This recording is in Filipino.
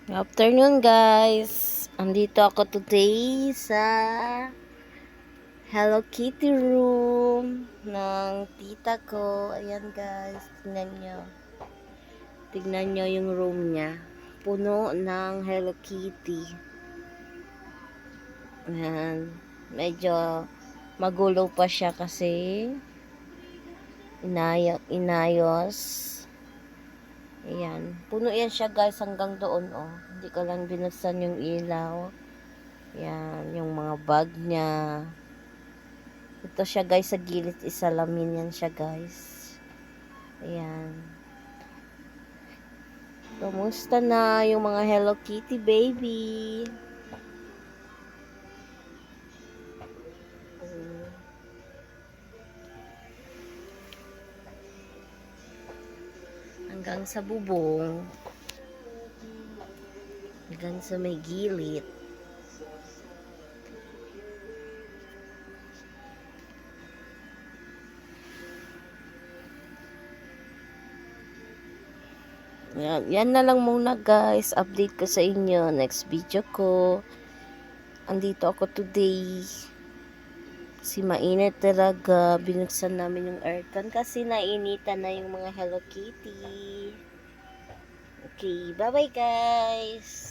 Good afternoon, guys. Andito ako today sa Hello Kitty room ng tita ko. Ayan, guys. Tingnan nyo. Tingnan nyo yung room niya. Puno ng Hello Kitty. Ayan. Medyo magulo pa siya kasi inayos. Ayan. Puno yan siya, guys, hanggang doon, oh. Hindi ko lang binuksan yung ilaw. Yan, yung mga bag niya. Ito siya, guys, sa gilid. Isalamin yan siya, guys. Ayan. Kumusta na yung mga Hello Kitty baby? Hanggang sa bubong. Hanggang sa may gilid. Yan na lang muna, guys. Update ko sa inyo. Next video ko. Andito ako today. Kasi mainit talaga. Binuksan namin yung aircon kasi nainitan na yung mga Hello Kitty. Okay, bye-bye, guys.